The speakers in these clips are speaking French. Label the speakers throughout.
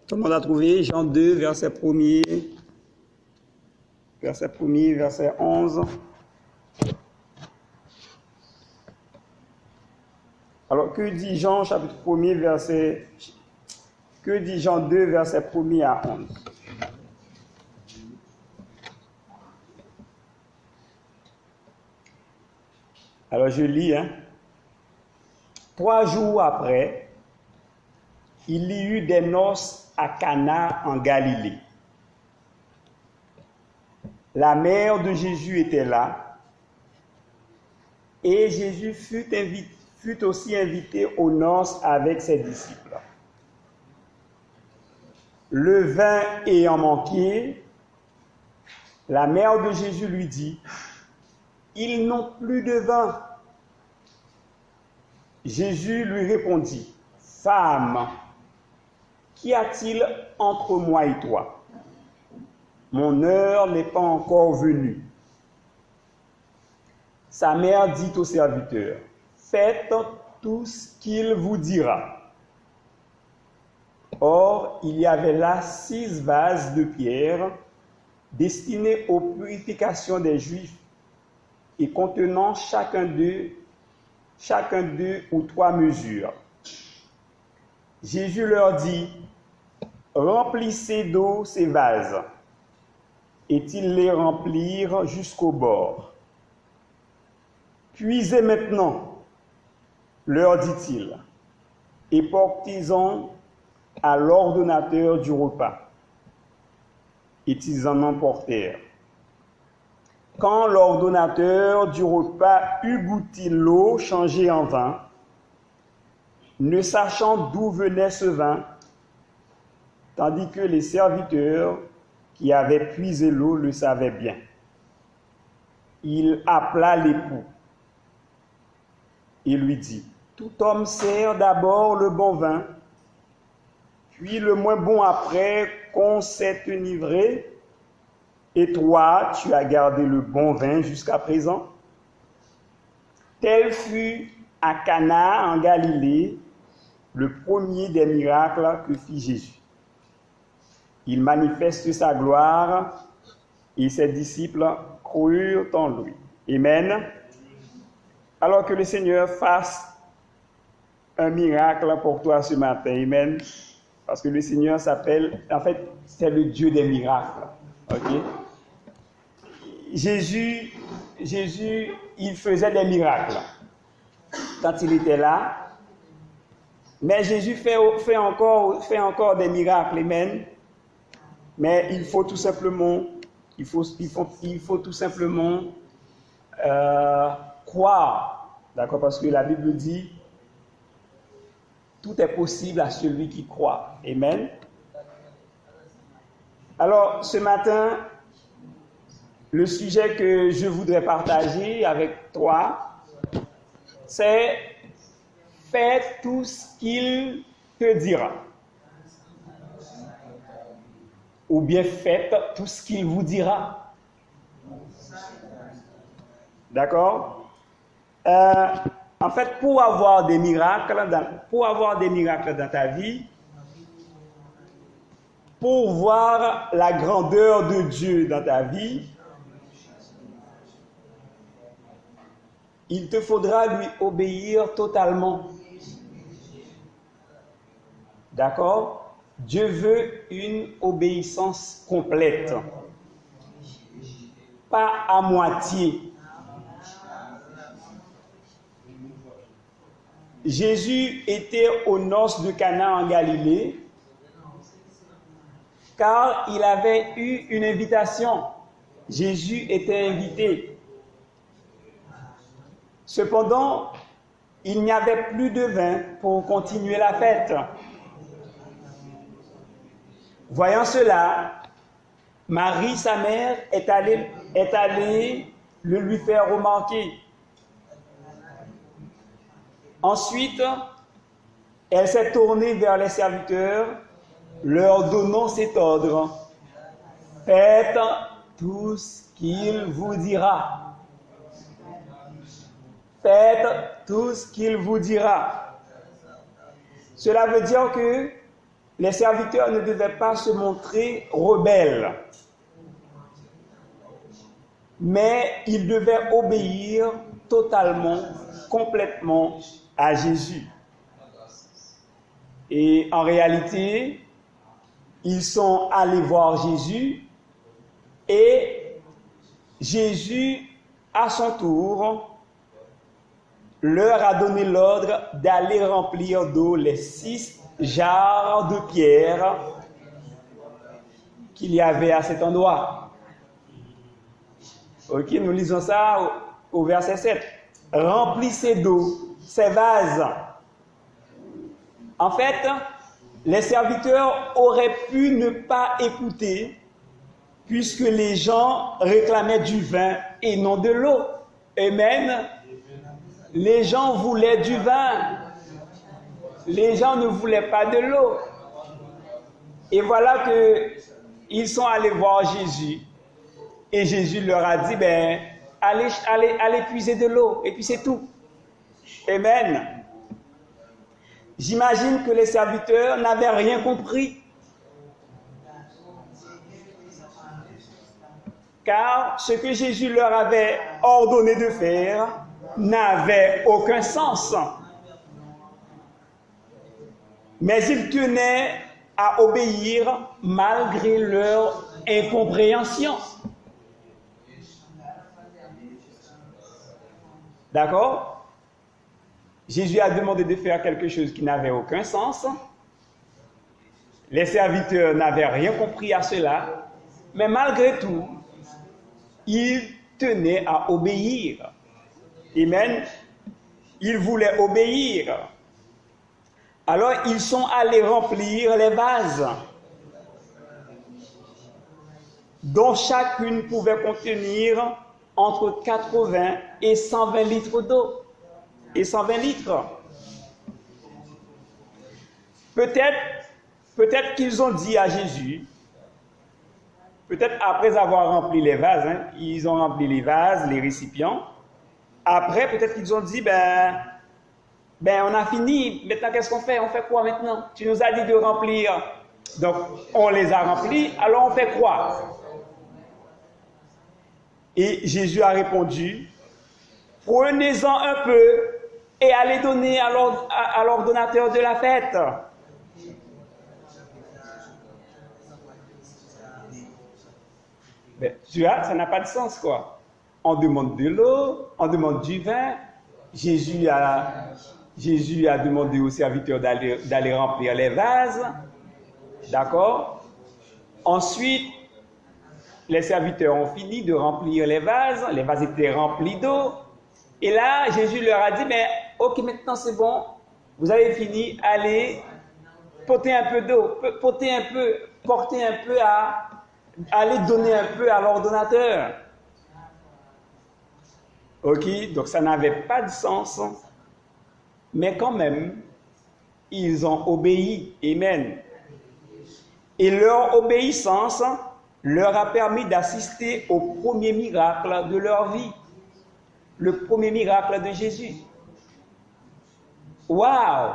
Speaker 1: Tout le monde a trouvé Jean 2, verset 1er, verset 11. Alors, que dit Jean, chapitre 1er, verset... Que dit Jean 2, verset 1er à 11? Alors, je lis, 3 jours après, il y eut des noces à Cana en Galilée. La mère de Jésus était là, et Jésus fut aussi invité aux noces avec ses disciples. Le vin ayant manqué, la mère de Jésus lui dit, « Ils n'ont plus de vin. » Jésus lui répondit, « Femme, qu'y a-t-il entre moi et toi? Mon heure n'est pas encore venue. » Sa mère dit au serviteur, « Faites tout ce qu'il vous dira. » Or, il y avait là 6 vases de pierre destinés aux purifications des Juifs et contenant chacun d'eux ou 3 mesures. Jésus leur dit, « Remplissez d'eau ces vases. » Et ils les remplirent jusqu'au bord. « Puisez maintenant, leur dit-il, et portez-en à l'ordonnateur du repas. » Et ils en emportèrent. Quand l'ordonnateur du repas eut goûté l'eau changée en vin, ne sachant d'où venait ce vin, tandis que les serviteurs qui avaient puisé l'eau le savaient bien, il appela l'époux et lui dit, « Tout homme sert d'abord le bon vin, puis le moins bon après qu'on s'est enivré, et toi, tu as gardé le bon vin jusqu'à présent. » Tel fut à Cana en Galilée le premier des miracles que fit Jésus. Il manifeste sa gloire et ses disciples crurent en lui. Amen. Alors que le Seigneur fasse un miracle pour toi ce matin. Amen. Parce que le Seigneur s'appelle, en fait, c'est le Dieu des miracles. Ok? Jésus, il faisait des miracles quand il était là. Mais Jésus fait encore des miracles. Amen. Mais il faut tout simplement, croire. D'accord? Parce que la Bible dit, tout est possible à celui qui croit. Amen. Alors, ce matin, le sujet que je voudrais partager avec toi, c'est « Fais tout ce qu'il te dira » ou bien « Faites tout ce qu'il vous dira ». D'accord? En fait, pour avoir des miracles dans ta vie, pour voir la grandeur de Dieu dans ta vie, il te faudra lui obéir totalement. D'accord? Dieu veut une obéissance complète, pas à moitié. Jésus était aux noces de Cana en Galilée, car il avait eu une invitation. Jésus était invité. Cependant, il n'y avait plus de vin pour continuer la fête. Voyant cela, Marie, sa mère, est allée le lui faire remarquer. Ensuite, elle s'est tournée vers les serviteurs, leur donnant cet ordre. « Faites tout ce qu'il vous dira. » Faites tout ce qu'il vous dira. Cela veut dire que les serviteurs ne devaient pas se montrer rebelles, mais ils devaient obéir totalement, complètement à Jésus. Et en réalité, ils sont allés voir Jésus et Jésus, à son tour, leur a donné l'ordre d'aller remplir d'eau les 6 jarres de pierre qu'il y avait à cet endroit. Ok, nous lisons ça au verset 7. Remplissez d'eau ces vases. En fait, les serviteurs auraient pu ne pas écouter puisque les gens réclamaient du vin et non de l'eau. Amen. Les gens voulaient du vin. Les gens ne voulaient pas de l'eau. Et voilà qu'ils sont allés voir Jésus. Et Jésus leur a dit, allez puiser de l'eau. Et puis c'est tout. Amen. J'imagine que les serviteurs n'avaient rien compris. Car ce que Jésus leur avait ordonné de faire n'avait aucun sens. Mais ils tenaient à obéir malgré leur incompréhension. D'accord? Jésus a demandé de faire quelque chose qui n'avait aucun sens. Les serviteurs n'avaient rien compris à cela, mais malgré tout, ils tenaient à obéir. Amen. Ils voulaient obéir. Alors, ils sont allés remplir les vases, dont chacune pouvait contenir entre 80 et 120 litres d'eau. Et 120 litres. Peut-être qu'ils ont dit à Jésus, peut-être après avoir rempli les vases, ils ont rempli les vases, les récipients. Après, peut-être qu'ils ont dit, on a fini, maintenant qu'est-ce qu'on fait? On fait quoi maintenant? Tu nous as dit de remplir. Donc, on les a remplis, alors on fait quoi? Et Jésus a répondu, prenez-en un peu et allez donner à l'ordonnateur de la fête. Tu vois, ça n'a pas de sens, quoi. On demande de l'eau, on demande du vin. Jésus a demandé aux serviteurs d'aller remplir les vases. D'accord? Ensuite, les serviteurs ont fini de remplir les vases étaient remplis d'eau. Et là, Jésus leur a dit, ok, maintenant c'est bon, vous avez fini, allez, portez un peu d'eau, allez donner un peu à l'ordonnateur. Ok, donc ça n'avait pas de sens, mais quand même, ils ont obéi. Amen. Et leur obéissance leur a permis d'assister au premier miracle de leur vie. Le premier miracle de Jésus. Waouh!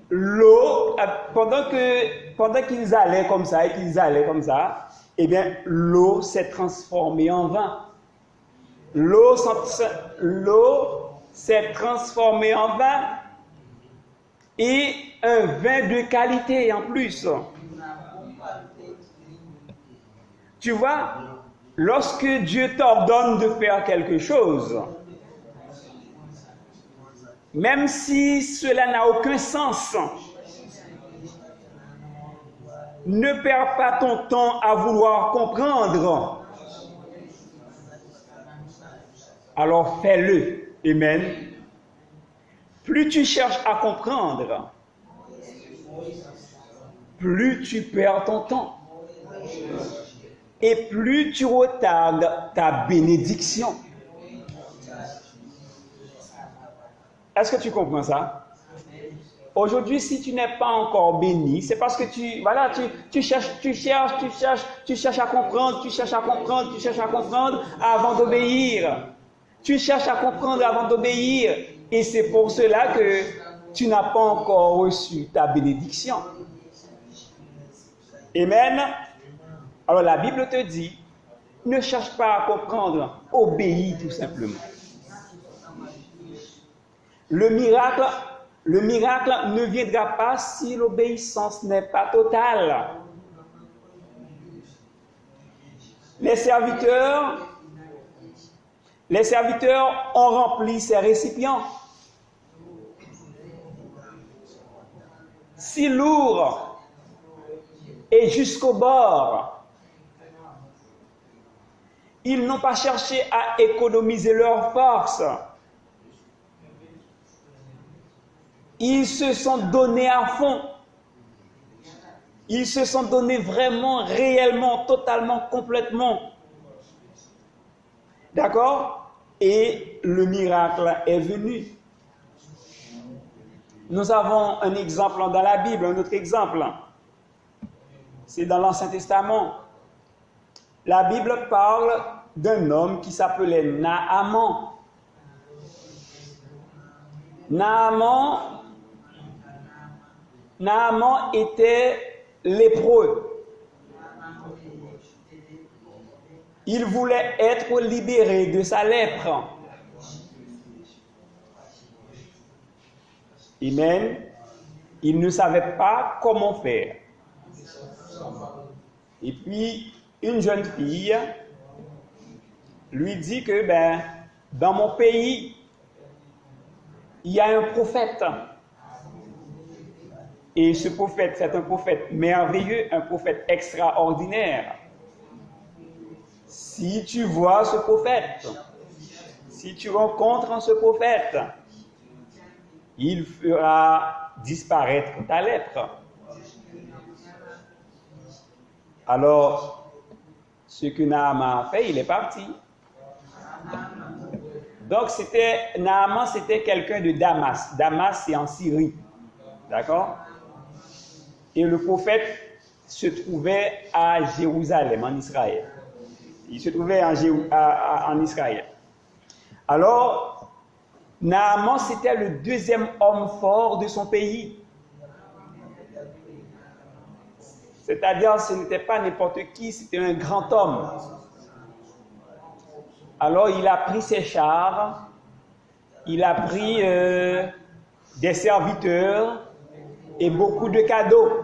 Speaker 1: L'eau, pendant qu'ils allaient comme ça, eh bien, l'eau s'est transformée en vin. L'eau s'est transformée en vin et un vin de qualité en plus. Tu vois, lorsque Dieu t'ordonne de faire quelque chose, même si cela n'a aucun sens, ne perds pas ton temps à vouloir comprendre. Alors fais-le. Amen. Plus tu cherches à comprendre, plus tu perds ton temps. Et plus tu retardes ta bénédiction. Est-ce que tu comprends ça? Aujourd'hui, si tu n'es pas encore béni, c'est parce que tu cherches à comprendre avant d'obéir. Tu cherches à comprendre avant d'obéir. Et c'est pour cela que tu n'as pas encore reçu ta bénédiction. Amen. Alors la Bible te dit, ne cherche pas à comprendre, obéis tout simplement. Le miracle ne viendra pas si l'obéissance n'est pas totale. Les serviteurs ont rempli ces récipients. Si lourd et jusqu'au bord, ils n'ont pas cherché à économiser leurs forces. Ils se sont donnés à fond. Ils se sont donnés vraiment, réellement, totalement, complètement. D'accord? Et le miracle est venu. Nous avons un exemple dans la Bible, un autre exemple. C'est dans l'Ancien Testament. La Bible parle d'un homme qui s'appelait Naaman. Naaman était lépreux. Il voulait être libéré de sa lèpre. Amen. Il ne savait pas comment faire. Et puis, une jeune fille lui dit que, dans mon pays, il y a un prophète. Et ce prophète, c'est un prophète merveilleux, un prophète extraordinaire. Si tu vois ce prophète, si tu rencontres ce prophète, il fera disparaître ta lèpre. Alors, ce que Naaman a fait, il est parti. Donc, Naaman, c'était quelqu'un de Damas. Damas, c'est en Syrie. D'accord? Et le prophète se trouvait à Jérusalem, en Israël. Il se trouvait en Israël. Alors, Naaman, c'était le deuxième homme fort de son pays. C'est-à-dire, ce n'était pas n'importe qui, c'était un grand homme. Alors, il a pris ses chars, il a pris des serviteurs et beaucoup de cadeaux.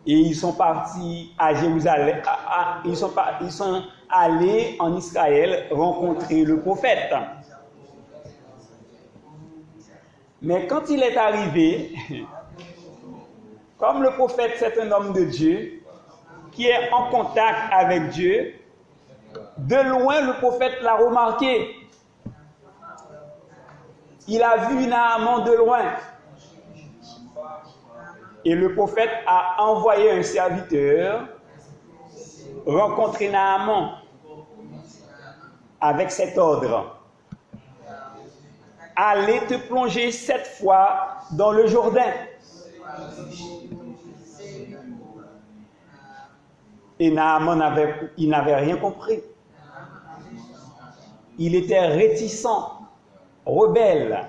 Speaker 1: Et ils sont partis à Jérusalem, ils sont allés en Israël rencontrer le prophète. Mais quand il est arrivé, comme le prophète c'est un homme de Dieu, qui est en contact avec Dieu, de loin le prophète l'a remarqué. Il a vu Naaman de loin. Et le prophète a envoyé un serviteur rencontrer Naaman avec cet ordre. Allez te plonger 7 fois dans le Jourdain. Et Naaman n'avait rien compris. Il était réticent, rebelle.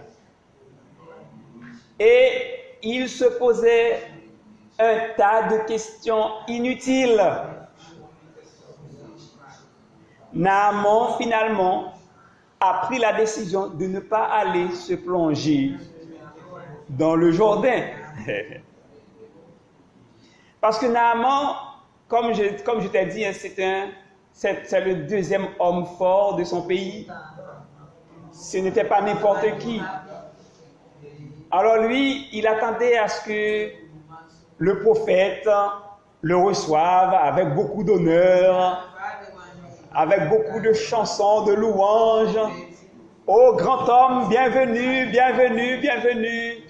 Speaker 1: Et il se posait un tas de questions inutiles. Naaman, finalement, a pris la décision de ne pas aller se plonger dans le Jourdain. Parce que Naaman, comme je t'ai dit, c'est le deuxième homme fort de son pays. Ce n'était pas n'importe qui. Alors lui, il attendait à ce que le prophète le reçoive avec beaucoup d'honneur, avec beaucoup de chansons, de louanges. Oh grand homme, bienvenue, bienvenue, bienvenue.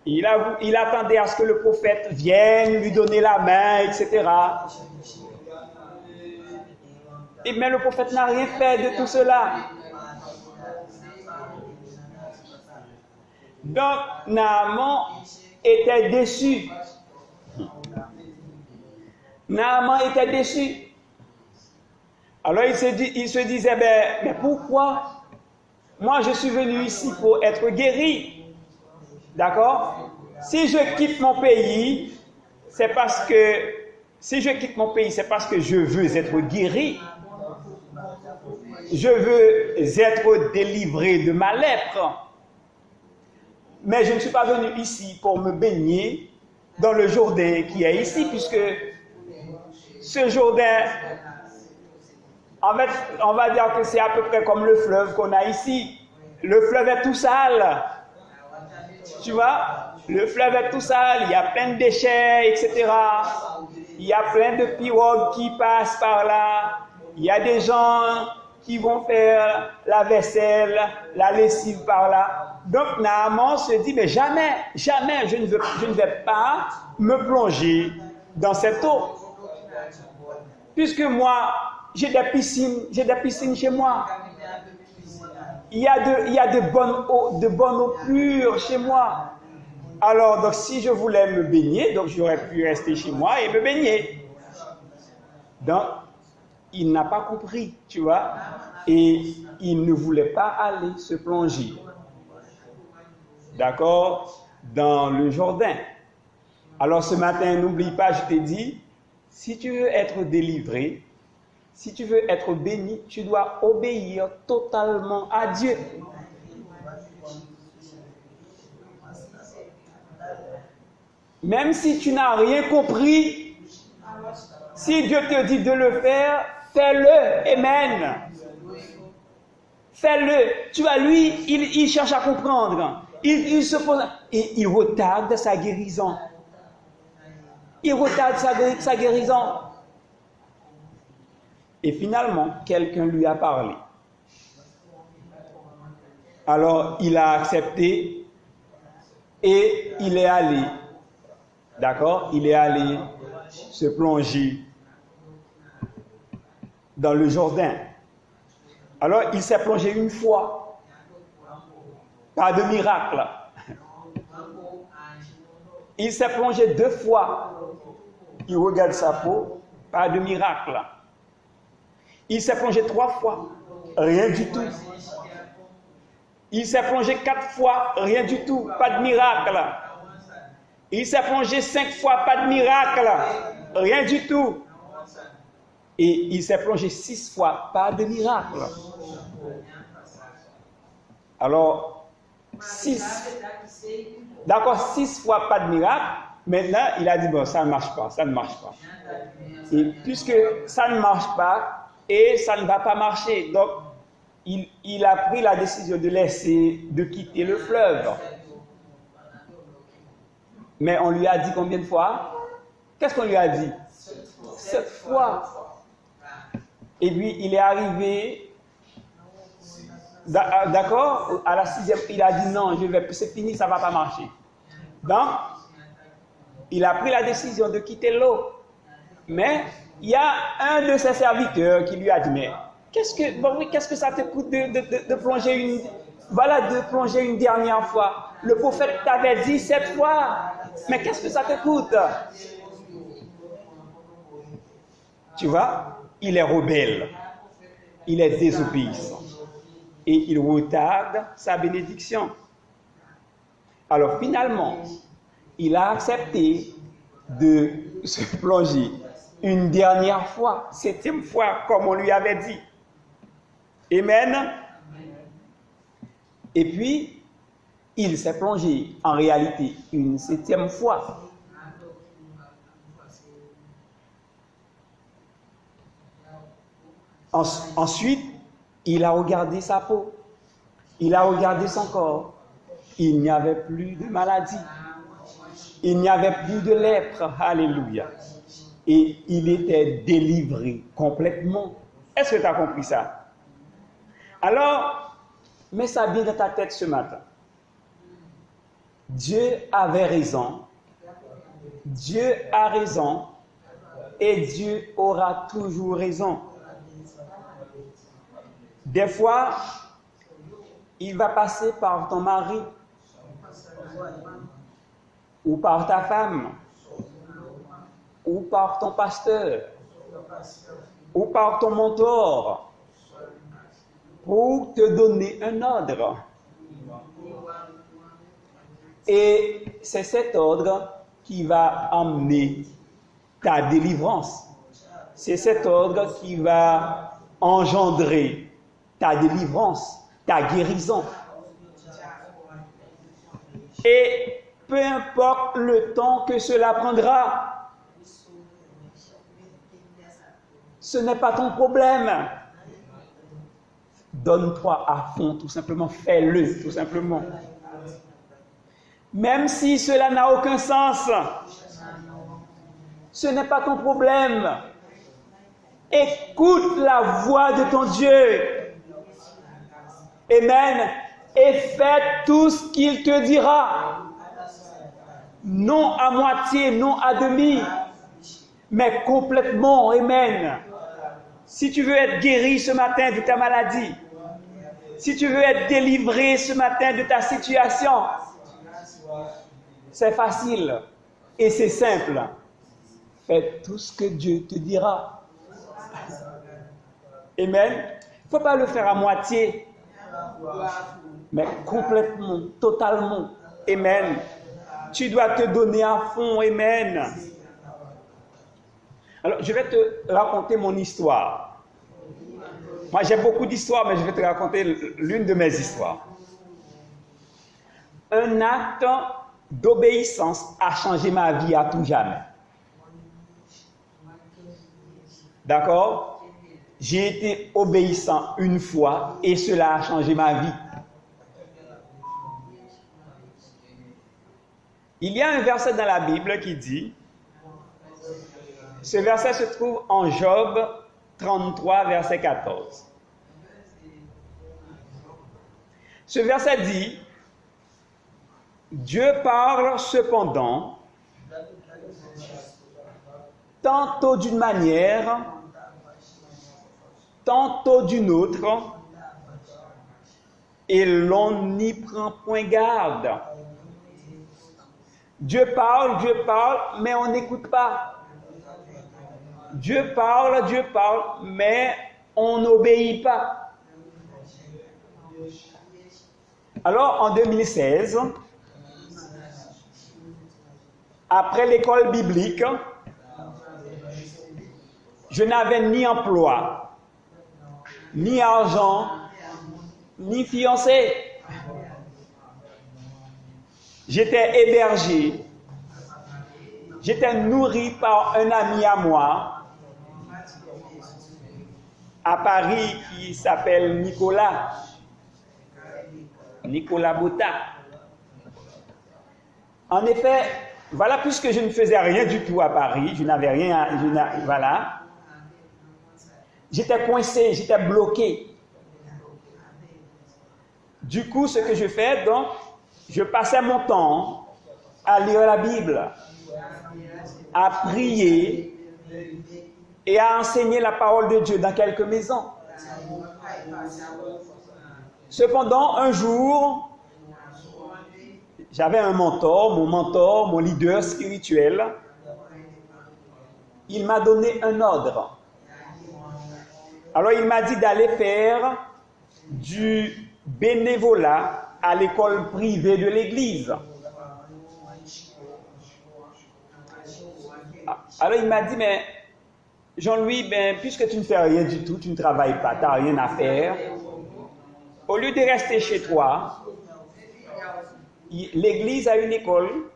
Speaker 1: Il attendait à ce que le prophète vienne lui donner la main, etc. Mais le prophète n'a rien fait de tout cela. Donc, Naaman était déçu. Naaman était déçu. Alors, il se disait, mais pourquoi? Moi, je suis venu ici pour être guéri. D'accord? Si je quitte mon pays, c'est parce que si je quitte mon pays, c'est parce que je veux être guéri. Je veux être délivré de ma lèpre. Mais je ne suis pas venu ici pour me baigner dans le Jourdain qui est ici, puisque ce Jourdain, en fait, on va dire que c'est à peu près comme le fleuve qu'on a ici. Le fleuve est tout sale. Tu vois? Le fleuve est tout sale, il y a plein de déchets, etc. Il y a plein de pirogues qui passent par là. Il y a des gens qui vont faire la vaisselle, la lessive par là. Donc Naaman se dit, mais jamais, jamais, je ne vais pas me plonger dans cette eau. Puisque moi, j'ai des piscines chez moi. Il y a de bonnes eaux pures chez moi. Alors, donc, si je voulais me baigner, donc j'aurais pu rester chez moi et me baigner. Donc, il n'a pas compris, tu vois, et il ne voulait pas aller se plonger. D'accord? Dans le Jourdain. Alors, ce matin, n'oublie pas, je t'ai dit, si tu veux être délivré, si tu veux être béni, tu dois obéir totalement à Dieu. Même si tu n'as rien compris, si Dieu te dit de le faire, fais-le. Amen. Fais-le. Tu vois, lui, il cherche à comprendre. Il se pose et il retarde sa guérison. Il retarde sa guérison. Et finalement, quelqu'un lui a parlé. Alors, il a accepté et il est allé. D'accord? Il est allé se plonger dans le Jourdain. Alors, il s'est plongé une fois. Pas de miracle. Il s'est plongé 2 fois. Il regarde sa peau. Pas de miracle. Il s'est plongé 3 fois. Rien du tout. Il s'est plongé 4 fois. Rien du tout. Pas de miracle. Il s'est plongé 5 fois, pas de miracle, rien du tout. Et il s'est plongé 6 fois, pas de miracle. Alors, 6. D'accord, 6 fois, pas de miracle. Maintenant, il a dit, bon, ça ne marche pas, ça ne marche pas. Et puisque ça ne marche pas, et ça ne va pas marcher, donc, il a pris la décision de quitter le fleuve. Mais on lui a dit combien de fois? Qu'est-ce qu'on lui a dit? 7 fois. Et puis il est arrivé, d'accord, à la 6e, il a dit non, c'est fini, ça ne va pas marcher. Donc, il a pris la décision de quitter l'eau. Mais il y a un de ses serviteurs qui lui a dit, mais qu'est-ce que ça te coûte de plonger une dernière fois? Le prophète t'avait dit 7 fois. Mais qu'est-ce que ça te coûte? Tu vois, il est rebelle. Il est désobéissant. Et il retarde sa bénédiction. Alors finalement, il a accepté de se plonger une dernière fois, 7e fois, comme on lui avait dit. Amen. Et puis, il s'est plongé en réalité une 7e fois. Ensuite, il a regardé sa peau. Il a regardé son corps. Il n'y avait plus de maladie. Il n'y avait plus de lèpre. Alléluia. Et il était délivré complètement. Est-ce que tu as compris ça? Alors, mets ça bien dans ta tête ce matin. Dieu avait raison. Dieu a raison. Et Dieu aura toujours raison. Des fois, il va passer par ton mari ou par ta femme ou par ton pasteur ou par ton mentor pour te donner un ordre. Et c'est cet ordre qui va amener ta délivrance. C'est cet ordre qui va engendrer ta délivrance, ta guérison. Et peu importe le temps que cela prendra, ce n'est pas ton problème. Donne-toi à fond, tout simplement, fais-le, tout simplement. Même si cela n'a aucun sens, ce n'est pas ton problème. Écoute la voix de ton Dieu. Amen. Et fais tout ce qu'il te dira. Non à moitié, non à demi, mais complètement. Amen. Si tu veux être guéri ce matin de ta maladie, si tu veux être délivré ce matin de ta situation, c'est facile et c'est simple. Fais tout ce que Dieu te dira. Amen. Il ne faut pas le faire à moitié, mais complètement, totalement. Amen. Tu dois te donner à fond. Amen. Alors, je vais te raconter mon histoire. Moi, j'ai beaucoup d'histoires, mais je vais te raconter l'une de mes histoires. Un acte d'obéissance a changé ma vie à tout jamais. D'accord? J'ai été obéissant une fois et cela a changé ma vie. Il y a un verset dans la Bible qui dit, ce verset se trouve en Job 33, verset 14. Ce verset dit, Dieu parle cependant, tantôt d'une manière, tantôt d'une autre, et l'on n'y prend point garde. Dieu parle, mais on n'écoute pas. Dieu parle, mais on n'obéit pas. Alors, en 2016, après l'école biblique, je n'avais ni emploi, ni argent, ni fiancé. J'étais hébergé. J'étais nourri par un ami à moi à Paris qui s'appelle Nicolas Botta. En effet, voilà, puisque je ne faisais rien du tout à Paris, je n'avais rien, voilà. J'étais coincé, j'étais bloqué. Du coup, ce que je fais, donc, je passais mon temps à lire la Bible, à prier et à enseigner la parole de Dieu dans quelques maisons. Cependant, un jour, j'avais un mentor, mon leader spirituel. Il m'a donné un ordre. Alors, il m'a dit d'aller faire du bénévolat à l'école privée de l'église. Alors, il m'a dit, mais Jean-Louis, puisque tu ne fais rien du tout, tu ne travailles pas, tu n'as rien à faire, au lieu de rester chez toi, l'église a une école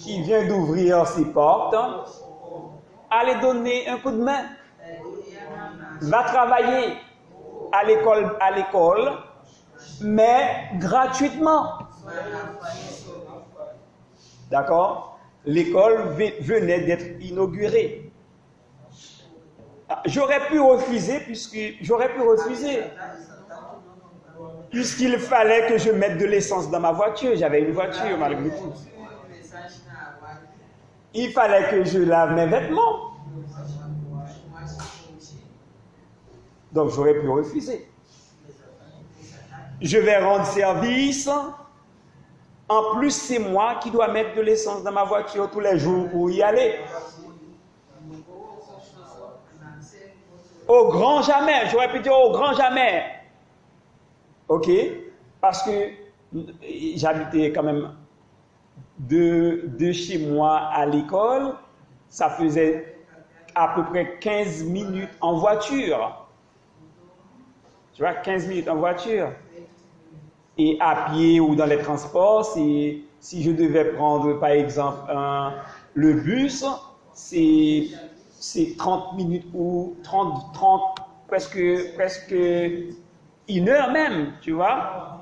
Speaker 1: qui vient d'ouvrir ses portes. Allez donner un coup de main. Va travailler à l'école, mais gratuitement. D'accord? L'école venait d'être inaugurée. J'aurais pu refuser, puisqu'il fallait que je mette de l'essence dans ma voiture. J'avais une voiture malgré tout. Il fallait que je lave mes vêtements. Donc j'aurais pu refuser. Je vais rendre service. En plus, c'est moi qui dois mettre de l'essence dans ma voiture tous les jours pour y aller. Au grand jamais, j'aurais pu dire au grand jamais. Ok? Parce que j'habitais quand même de chez moi à l'école, ça faisait à peu près 15 minutes en voiture. Tu vois, 15 minutes en voiture. Et à pied ou dans les transports, si je devais prendre par exemple le bus, c'est 30 minutes ou 30 presque 1 heure même, tu vois.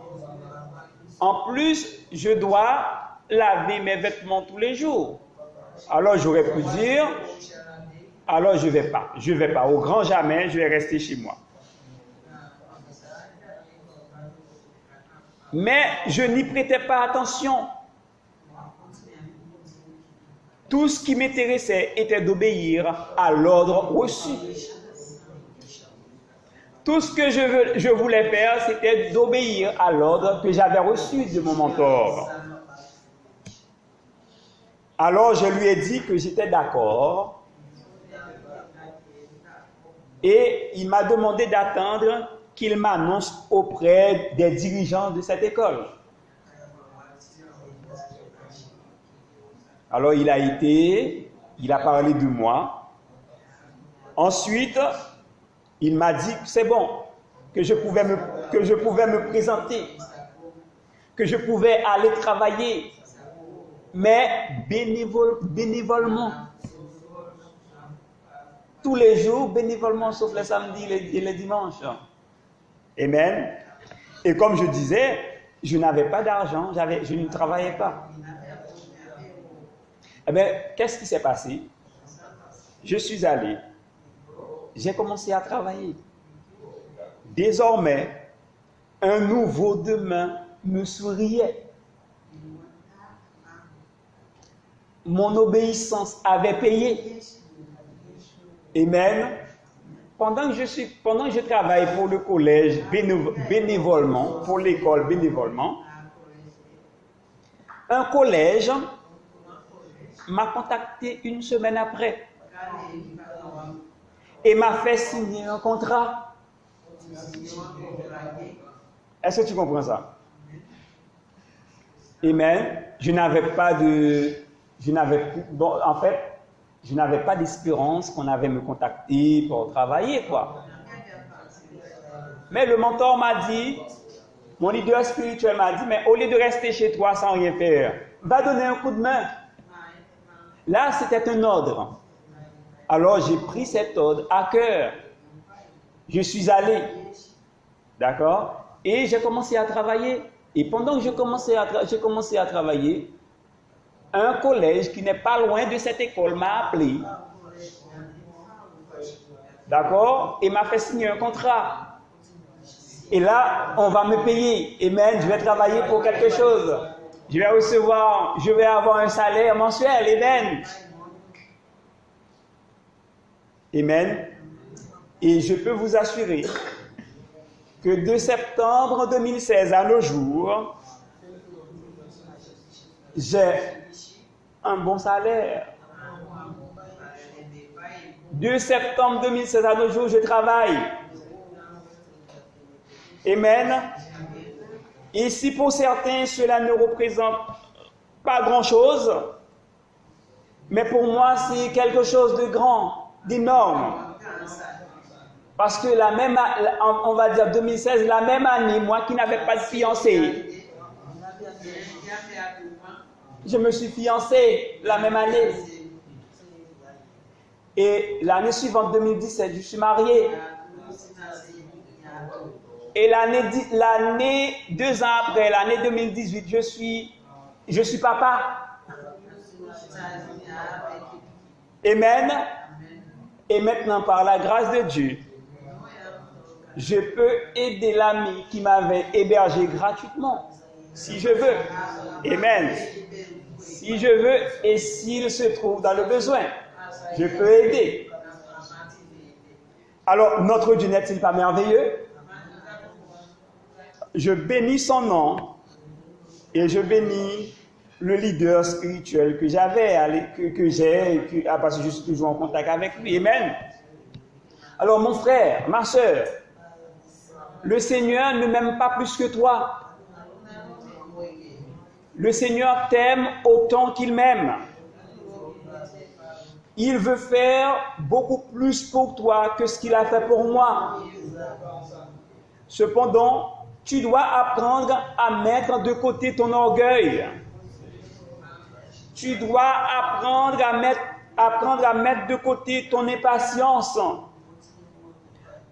Speaker 1: En plus, je dois laver mes vêtements tous les jours. Alors j'aurais pu dire, alors je vais pas. Au grand jamais, je vais rester chez moi. Mais je n'y prêtais pas attention. Tout ce qui m'intéressait était d'obéir à l'ordre reçu. Tout ce que je voulais faire, c'était d'obéir à l'ordre que j'avais reçu de mon mentor. Alors je lui ai dit que j'étais d'accord. Et il m'a demandé d'attendre qu'il m'annonce auprès des dirigeants de cette école. Alors il a parlé de moi. Ensuite, il m'a dit que c'est bon, que je pouvais me présenter, que je pouvais aller travailler, mais bénévolement. Tous les jours, bénévolement, sauf les samedis et les dimanches. Amen. Et comme je disais, je n'avais pas d'argent, je ne travaillais pas. Eh bien, qu'est-ce qui s'est passé? Je suis allé, j'ai commencé à travailler. Désormais, un nouveau demain me souriait. Mon obéissance avait payé. Amen. Pendant que je travaille pour le collège bénévolement, pour l'école bénévolement, un collège m'a contacté 1 semaine après et m'a fait signer un contrat. Est-ce que tu comprends ça? Amen. Je n'avais pas d'espérance qu'on avait me contacté pour travailler, quoi. Mais le mentor m'a dit, mon leader spirituel m'a dit, mais au lieu de rester chez toi sans rien faire, va donner un coup de main. Là, c'était un ordre. Alors, j'ai pris cet ordre à cœur. Je suis allé. D'accord? Et j'ai commencé à travailler. Et pendant que j'ai commencé à travailler, un collège qui n'est pas loin de cette école m'a appelé. D'accord? Et m'a fait signer un contrat. Et là, on va me payer. Amen. Je vais travailler pour quelque chose. Je vais avoir un salaire mensuel. Amen. Amen. Et je peux vous assurer que de septembre 2016 à nos jours, j'ai un bon salaire. De septembre 2016 à nos jours, je travaille. Amen. Et si pour certains, cela ne représente pas grand-chose, mais pour moi, c'est quelque chose de grand, d'énorme. Parce que on va dire 2016, la même année, moi qui n'avais pas de fiancé, je me suis fiancé la même année. Et l'année suivante, 2017, je suis marié. Et l'année 2 ans après, l'année 2018, je suis papa. Amen. Et maintenant, par la grâce de Dieu, je peux aider l'ami qui m'avait hébergé gratuitement, si je veux. Amen. Si je veux et s'il se trouve dans le besoin, je peux aider. Alors, notre Dieu n'est-il pas merveilleux? Je bénis son nom et je bénis le leader spirituel que j'avais, parce que je suis toujours en contact avec lui. Amen. Alors, mon frère, ma soeur, le Seigneur ne m'aime pas plus que toi. Le Seigneur t'aime autant qu'il m'aime. Il veut faire beaucoup plus pour toi que ce qu'il a fait pour moi. Cependant, tu dois apprendre à mettre de côté ton orgueil. Tu dois apprendre à mettre de côté ton impatience.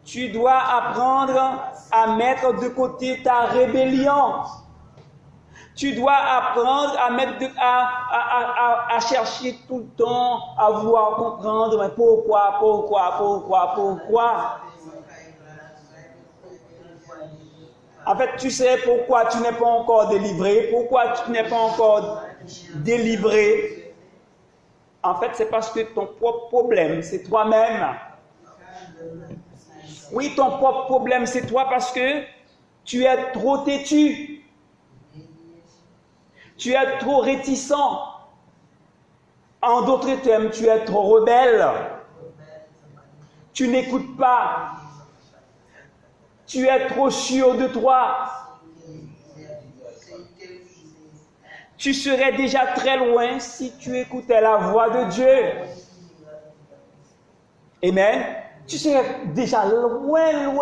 Speaker 1: Tu dois apprendre à mettre de côté ta rébellion. Tu dois apprendre à chercher tout le temps, à vouloir comprendre mais pourquoi. En fait, tu sais pourquoi tu n'es pas encore délivré, pourquoi tu n'es pas encore délivré. En fait, c'est parce que ton propre problème, c'est toi-même. Oui, ton propre problème, c'est toi parce que tu es trop têtu. Tu es trop réticent. En d'autres termes, tu es trop rebelle. Tu n'écoutes pas. Tu es trop sûr de toi. Tu serais déjà très loin si tu écoutais la voix de Dieu. Amen. Tu serais déjà loin.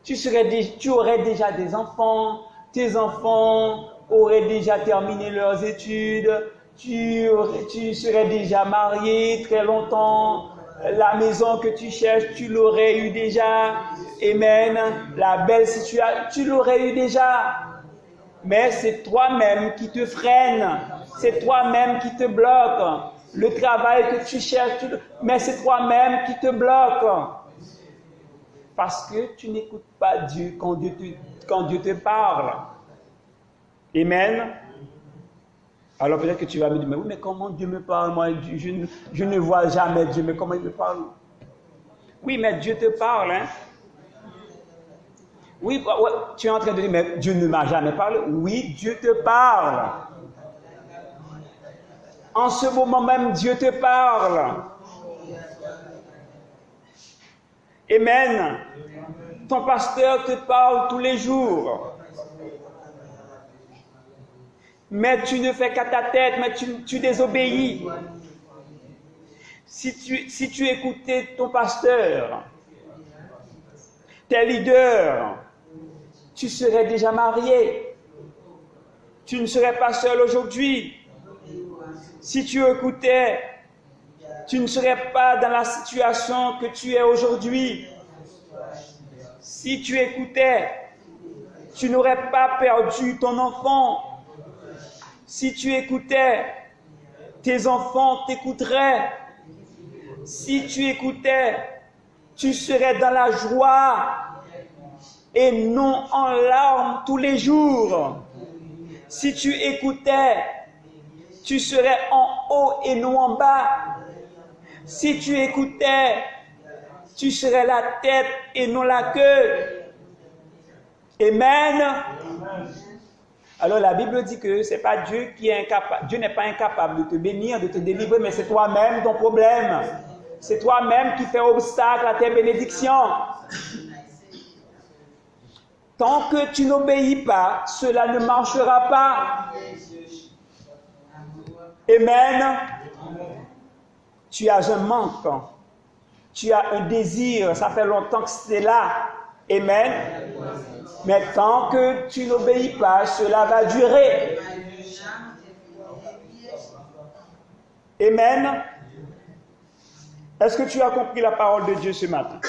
Speaker 1: Tu aurais déjà des enfants. Tes enfants auraient déjà terminé leurs études. Tu serais déjà marié très longtemps. La maison que tu cherches, tu l'aurais eu déjà. Amen. La belle situation, tu l'aurais eu déjà. Mais c'est toi-même qui te freine. C'est toi-même qui te bloque. Le travail que tu cherches, mais c'est toi-même qui te bloque. Parce que tu n'écoutes pas Dieu quand Dieu te parle. Amen. Alors peut-être que tu vas me dire, mais oui, mais comment Dieu me parle? Moi, je ne vois jamais Dieu, mais comment il me parle? Oui, mais Dieu te parle, hein? Oui, ouais, tu es en train de dire, mais Dieu ne m'a jamais parlé. Oui, Dieu te parle. En ce moment même, Dieu te parle. Amen. Ton pasteur te parle tous les jours. Mais tu ne fais qu'à ta tête, mais tu désobéis. Si tu écoutais ton pasteur, tes leaders, tu serais déjà marié. Tu ne serais pas seul aujourd'hui. Si tu écoutais, tu ne serais pas dans la situation que tu es aujourd'hui. Si tu écoutais, tu n'aurais pas perdu ton enfant. Si tu écoutais, tes enfants t'écouteraient. Si tu écoutais, tu serais dans la joie et non en larmes tous les jours. Si tu écoutais, tu serais en haut et non en bas. Si tu écoutais, tu serais la tête et non la queue. Amen. Alors la Bible dit que c'est pas Dieu qui est incapable. Dieu n'est pas incapable de te bénir, de te délivrer, mais c'est toi-même ton problème. C'est toi-même qui fais obstacle à tes bénédictions. Tant que tu n'obéis pas, cela ne marchera pas. Amen. Tu as un manque. Tu as un désir. Ça fait longtemps que c'est là. Amen. Mais tant que tu n'obéis pas, cela va durer. Amen. Est-ce que tu as compris la parole de Dieu ce matin?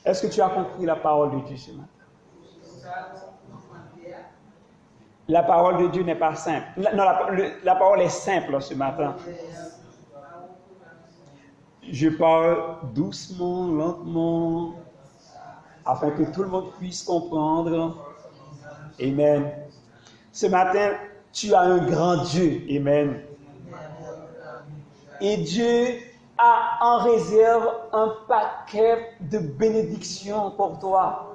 Speaker 1: Est-ce que tu as compris la parole de Dieu ce matin? La parole de Dieu n'est pas simple. Non, la parole est simple ce matin. Je parle doucement, lentement, afin que tout le monde puisse comprendre. Amen. Ce matin, tu as un grand Dieu. Amen. Et Dieu a en réserve un paquet de bénédictions pour toi.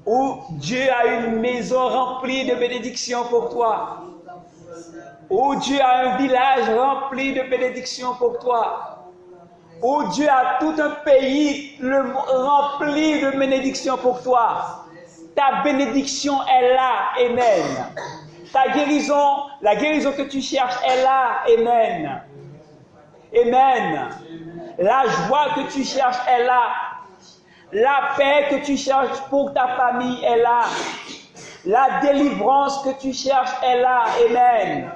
Speaker 1: Ou Dieu a une maison remplie de bénédictions pour toi. Ou Dieu a un village rempli de bénédictions pour toi. Ou Dieu a tout un pays rempli de bénédictions pour toi. Ta bénédiction est là. Amen. Ta guérison, la guérison que tu cherches est là. Amen. Amen. La joie que tu cherches est là. La paix que tu cherches pour ta famille est là. La délivrance que tu cherches est là. Amen.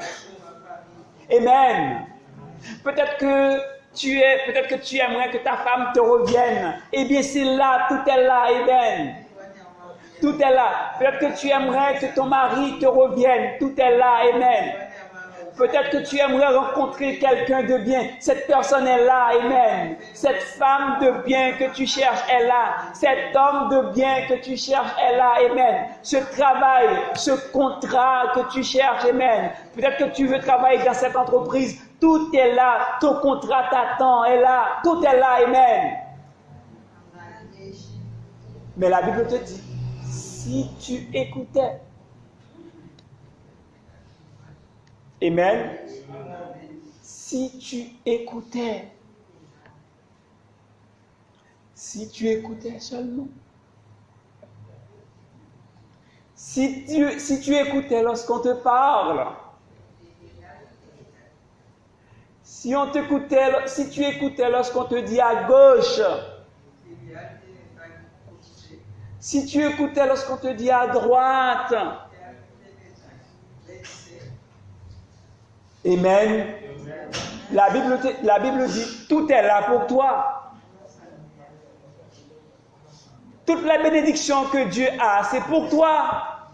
Speaker 1: Amen. Peut-être que tu aimerais que ta femme te revienne. Eh bien, c'est là, tout est là. Amen. Tout est là. Peut-être que tu aimerais que ton mari te revienne. Tout est là. Amen. Peut-être que tu aimerais rencontrer quelqu'un de bien. Cette personne est là. Amen. Cette femme de bien que tu cherches est là. Cet homme de bien que tu cherches est là. Amen. Ce travail, ce contrat que tu cherches. Amen. Peut-être que tu veux travailler dans cette entreprise. Tout est là. Ton contrat t'attend. Est là. Tout est là. Amen. Mais la Bible te dit, si tu écoutais, amen, si tu écoutais seulement, si tu écoutais lorsqu'on te parle, si tu écoutais lorsqu'on te dit à gauche, si tu écoutais lorsqu'on te dit à droite, amen. La Bible dit, tout est là pour toi. Toute la bénédiction que Dieu a, c'est pour toi.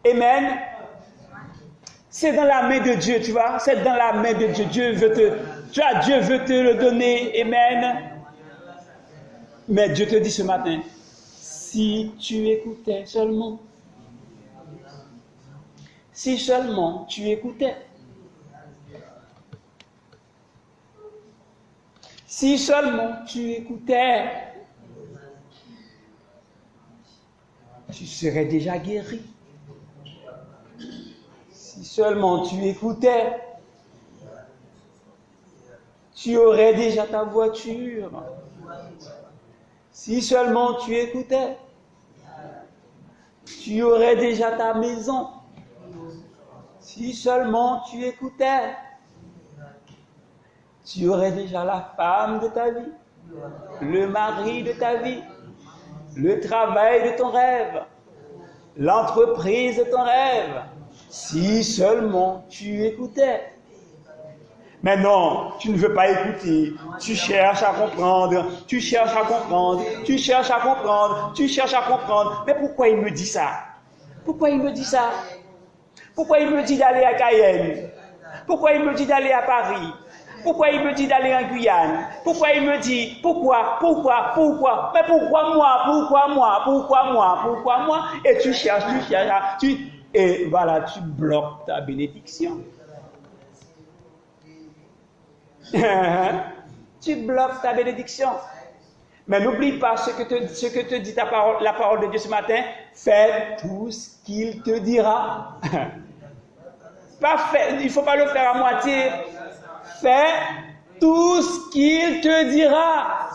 Speaker 1: Amen. C'est dans la main de Dieu, tu vois. C'est dans la main de Dieu. Dieu veut te le donner. Amen. Mais Dieu te dit ce matin, si tu écoutais seulement, si seulement tu écoutais, si seulement tu écoutais, tu serais déjà guéri. Si seulement tu écoutais, tu aurais déjà ta voiture. Si seulement tu écoutais, tu aurais déjà ta maison. Si seulement tu écoutais, tu aurais déjà la femme de ta vie, le mari de ta vie, le travail de ton rêve, l'entreprise de ton rêve. Si seulement tu écoutais. Mais non, tu ne veux pas écouter. Tu cherches à comprendre. Tu cherches à comprendre. Tu cherches à comprendre. Tu cherches à comprendre. Mais pourquoi il me dit ça? Pourquoi il me dit ça? Pourquoi il me dit d'aller à Cayenne? Pourquoi il me dit d'aller à Paris? Pourquoi il me dit d'aller en Guyane? Pourquoi il me dit pourquoi? Mais pourquoi moi? Et tu cherches, et voilà, tu bloques ta bénédiction. Tu bloques ta bénédiction. Mais n'oublie pas ce que te dit la parole de Dieu ce matin. Fais tout ce qu'il te dira. Il ne faut pas le faire à moitié. Fais tout ce qu'il te dira.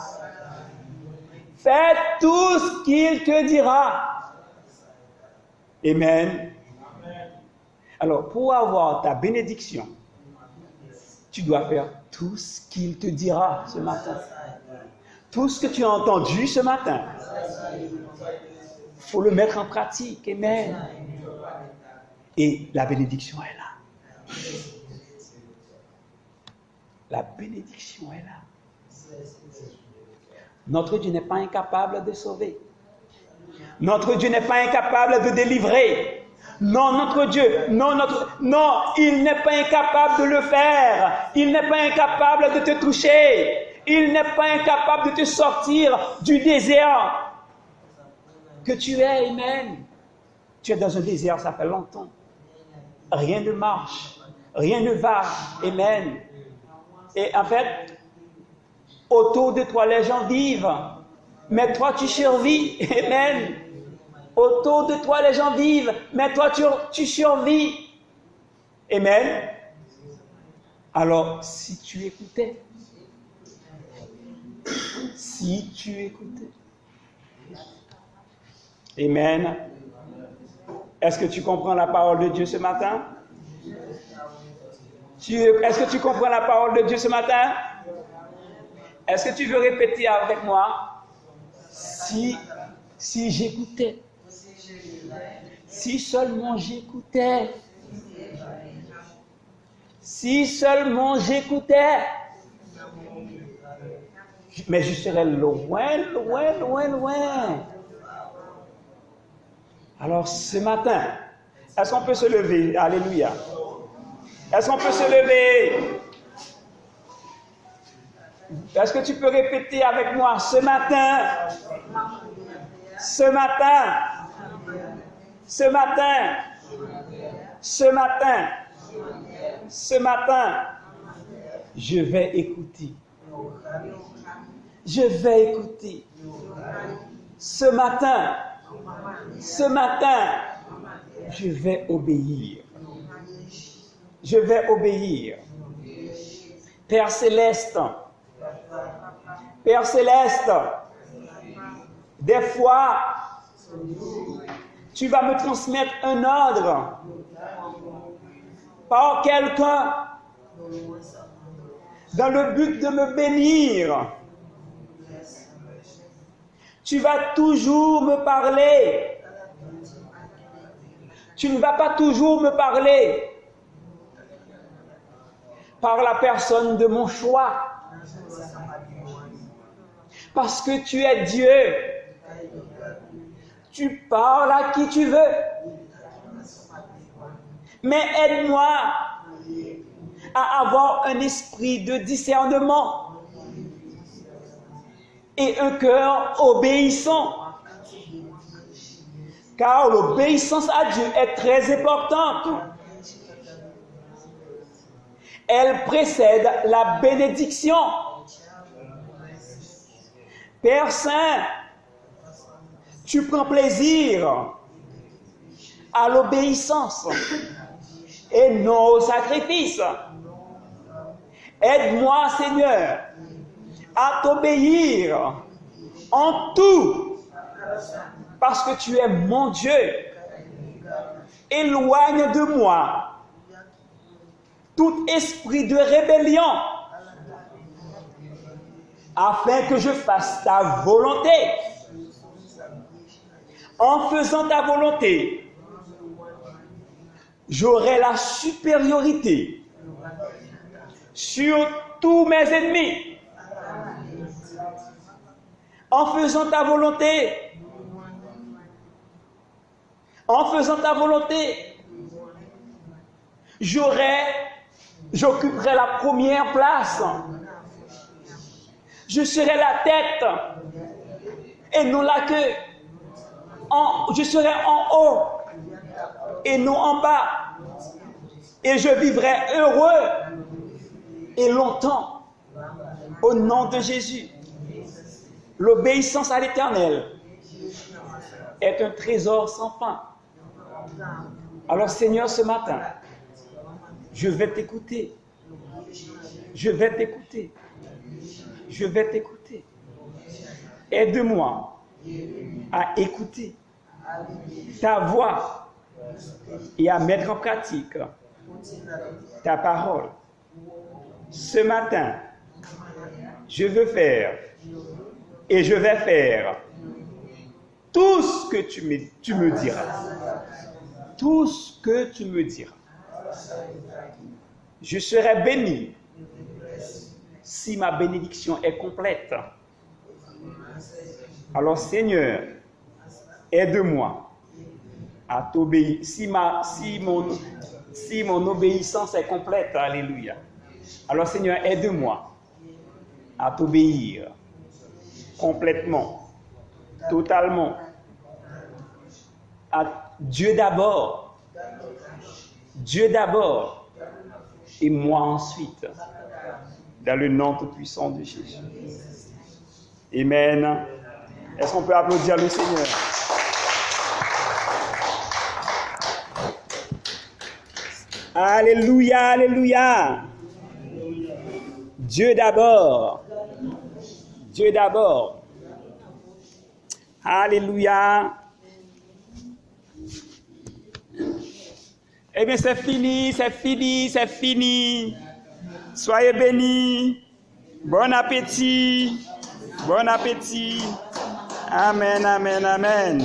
Speaker 1: Fais tout ce qu'il te dira. Amen. Alors, pour avoir ta bénédiction, tu dois faire tout ce qu'il te dira ce matin. Tout ce que tu as entendu ce matin, il faut le mettre en pratique. Amen. Et la bénédiction est là. La bénédiction est là. Notre Dieu n'est pas incapable de sauver. Notre Dieu n'est pas incapable de délivrer. Non, notre Dieu, non, il n'est pas incapable de le faire. Il n'est pas incapable de te toucher. Il n'est pas incapable de te sortir du désert que tu es. Amen. Tu es dans un désert, ça fait longtemps. Rien ne marche. Rien ne va. Amen. Et en fait, autour de toi, les gens vivent. Mais toi, tu survis. Amen. Autour de toi, les gens vivent. Mais toi, tu survis. Amen. Alors, si tu écoutais, Amen. Est-ce que tu comprends la parole de Dieu ce matin? Est-ce que tu comprends la parole de Dieu ce matin? Est-ce que tu veux répéter avec moi? Si j'écoutais, si seulement j'écoutais, si seulement j'écoutais, mais je serais loin, loin, loin, loin. Alors ce matin, est-ce qu'on peut se lever? Alléluia. Est-ce qu'on peut se lever? Est-ce que tu peux répéter avec moi ce matin? Ce matin. Ce matin. Ce matin. Ce matin. Je vais écouter. Je vais écouter. Ce matin. Ce matin. Je vais obéir. Je vais obéir. Père Céleste. Père Céleste, des fois, tu vas me transmettre un ordre par quelqu'un dans le but de me bénir. Tu vas toujours me parler. Tu ne vas pas toujours me parler par la personne de mon choix. Parce que tu es Dieu. Tu parles à qui tu veux. Mais aide-moi à avoir un esprit de discernement et un cœur obéissant. Car l'obéissance à Dieu est très importante. Elle précède la bénédiction. Père Saint, tu prends plaisir à l'obéissance et non au sacrifice. Aide-moi, Seigneur, à t'obéir en tout, parce que tu es mon Dieu. Éloigne de moi tout esprit de rébellion, afin que je fasse ta volonté. En faisant ta volonté, j'aurai la supériorité sur tous mes ennemis. En faisant ta volonté, j'occuperai la première place. Je serai la tête et non la queue. Je serai en haut et non en bas. Et je vivrai heureux et longtemps. Au nom de Jésus. L'obéissance à l'Éternel est un trésor sans fin. Alors Seigneur, ce matin, je vais t'écouter. Je vais t'écouter. Je vais t'écouter. Aide-moi à écouter ta voix et à mettre en pratique ta parole. Ce matin, je veux faire et je vais faire tout ce que tu me diras. Tout ce que tu me diras. Je serai béni si ma bénédiction est complète. Alors Seigneur, aide-moi à t'obéir. Si mon obéissance est complète, alléluia. Alors Seigneur, aide-moi à t'obéir complètement, totalement. À Dieu d'abord. Dieu d'abord. Et moi ensuite. Dans le nom tout-puissant de Jésus. Amen. Est-ce qu'on peut applaudir le Seigneur? Alléluia, alléluia. Dieu d'abord. Dieu d'abord. Alléluia. Eh bien, c'est fini, c'est fini, c'est fini. Soyez bénis. Bon appétit. Bon appétit. Amen, amen, amen.